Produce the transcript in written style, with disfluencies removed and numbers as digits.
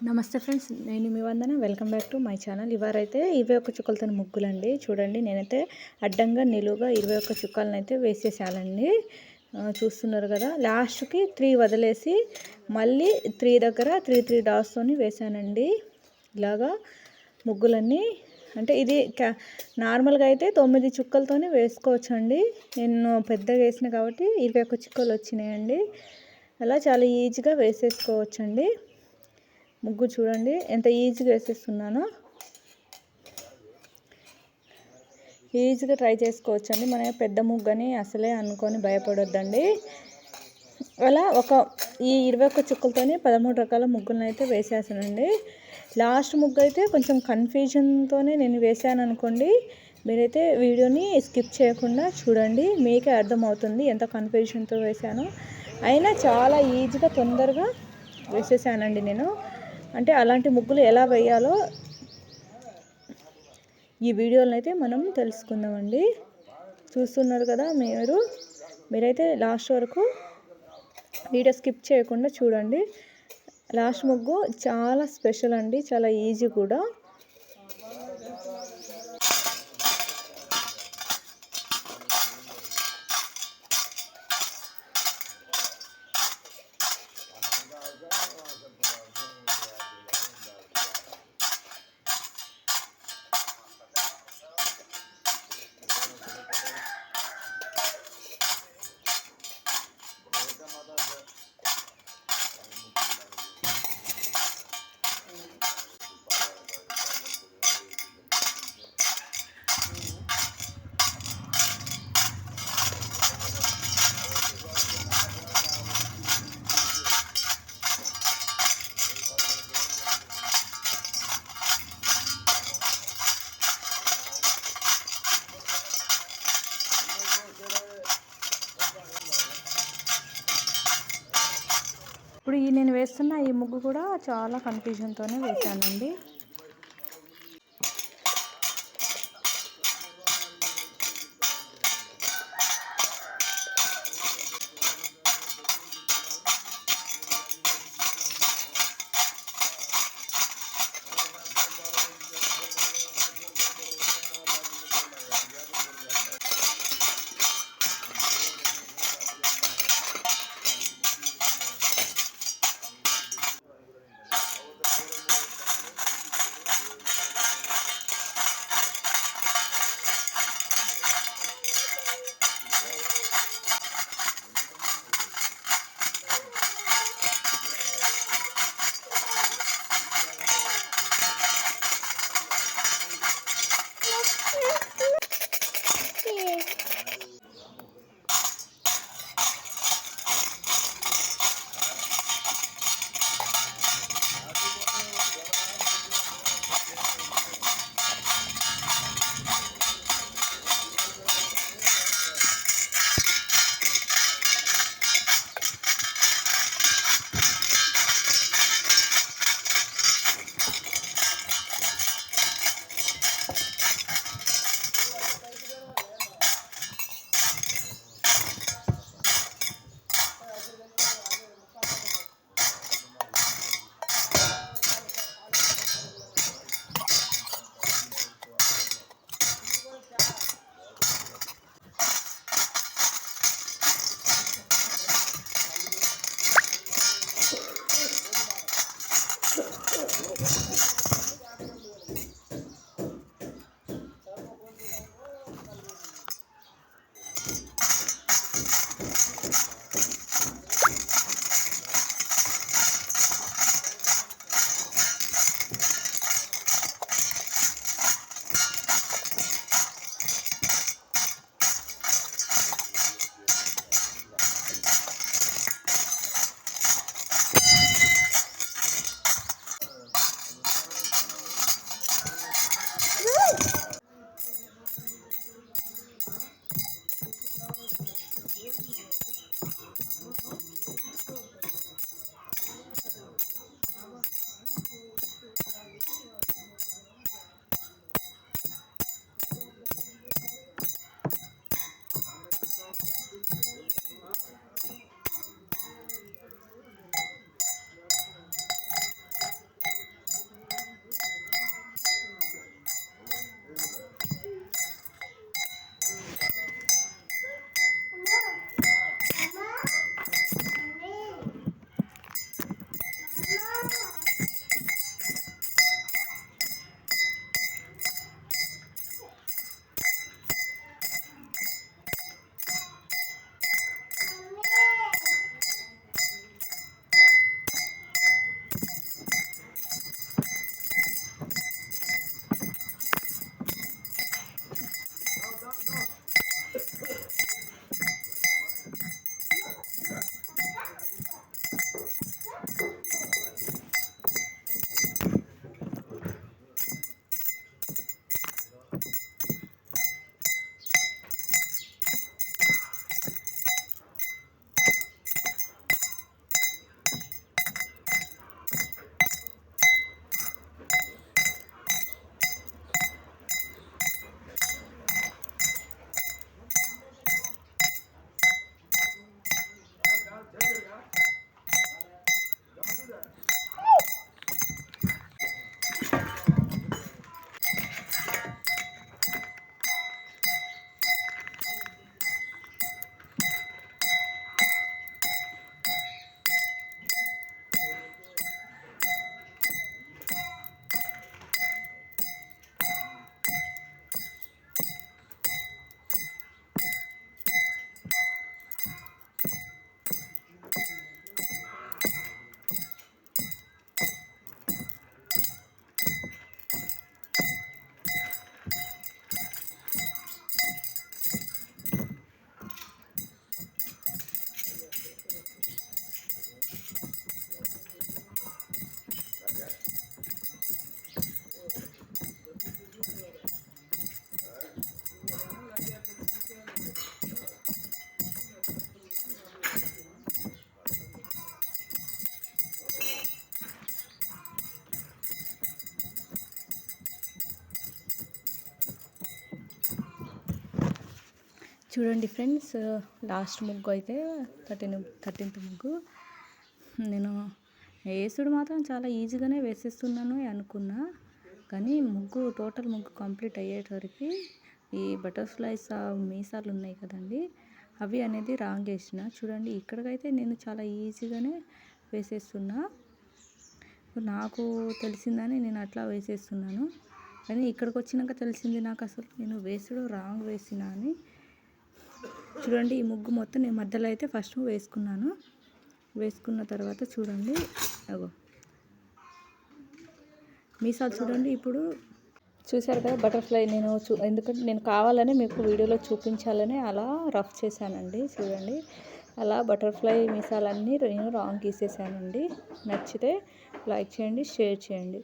నమస్తే ఫ్రెండ్స్, నేను మీ Vandana. Welcome back to my channel. ఇవారైతే 21 చుక్కలతో ముగ్గులండి. చూడండి, నేనైతే అడ్డంగా నిలువుగా 21 చుక్కలను అయితే వేసేసానండి. చూస్తున్నారు కదా. లాస్ట్కి 3 వదిలేసి మళ్ళీ 3 దగ్గర 3 డాట్స్తోని వేసానండి. ఇలాగా ముగ్గులన్నీ అంటే ఇది నార్మల్గా అయితే 9 చుక్కలతోనే వేసుకోవచ్చండి. నేను పెద్దగా వేసిన కాబట్టి 21 చుక్కలు వచ్చినాయండి. అలా చాలా ఈజీగా వేసేసుకోవచ్చండి. ముగ్గు చూడండి ఎంత ఈజీగా వేసేస్తున్నానో. ఈజీగా ట్రై చేసుకోవచ్చండి. మన పెద్ద ముగ్గని అసలే అనుకొని భయపడొద్దండి. అలా ఈ 21 చుక్కలతోనే 13 రకాల ముగ్గులను అయితే వేసేసానండి. లాస్ట్ ముగ్గు అయితే కొంచెం కన్ఫ్యూజన్తోనే నేను వేసాను అనుకోండి. మీరైతే వీడియోని స్కిప్ చేయకుండా చూడండి, మీకే అర్థమవుతుంది ఎంత కన్ఫ్యూజన్తో వేసానో. అయినా చాలా ఈజీగా తొందరగా వేసేసానండి నేను. అంటే అలాంటి ముగ్గులు ఎలా వేయాలో ఈ వీడియోలో అయితే మనం తెలుసుకుందామండి. చూస్తున్నారు కదా మీరైతే లాస్ట్ వరకు వీడియో స్కిప్ చేయకుండా చూడండి. లాస్ట్ ముగ్గు చాలా స్పెషల్ అండి, చాలా ఈజీ కూడా. ఇప్పుడు నేను వేస్తున్న ఈ ముగ్గు కూడా చాలా కన్ఫ్యూజన్తోనే వేసానండి. చూడండి ఫ్రెండ్స్, లాస్ట్ ముగ్గు అయితే 13th ముగ్గు. నేను వేసుడు మాత్రం చాలా ఈజీగానే వేసేస్తున్నాను అనుకున్నా, కానీ టోటల్ ముగ్గు కంప్లీట్ అయ్యేసరికి ఈ బటర్ఫ్లైస్ మీసాలు ఉన్నాయి కదండి, అవి అనేది రాంగ్ వేసిన. చూడండి ఇక్కడికైతే నేను చాలా ఈజీగానే వేసేస్తున్నా, నాకు తెలిసిందని నేను అట్లా వేసేస్తున్నాను. కానీ ఇక్కడికి వచ్చినాక తెలిసింది నాకు అసలు నేను వేసుడు రాంగ్ వేసిన అని. చూడండి ఈ ముగ్గు మొత్తం నేను మధ్యలో అయితే ఫస్ట్ వేసుకున్నాను. వేసుకున్న తర్వాత చూడండి అగో మీసాలు చూడండి. ఇప్పుడు చూసారు కదా బటర్ఫ్లై, ఎందుకంటే నేను కావాలని మీకు వీడియోలో చూపించాలని అలా రఫ్ చేశానండి. చూడండి అలా బటర్ఫ్లై మీసాలన్నీ నేను రాంగ్ గీసేసానండి. నచ్చితే లైక్ చేయండి, షేర్ చేయండి.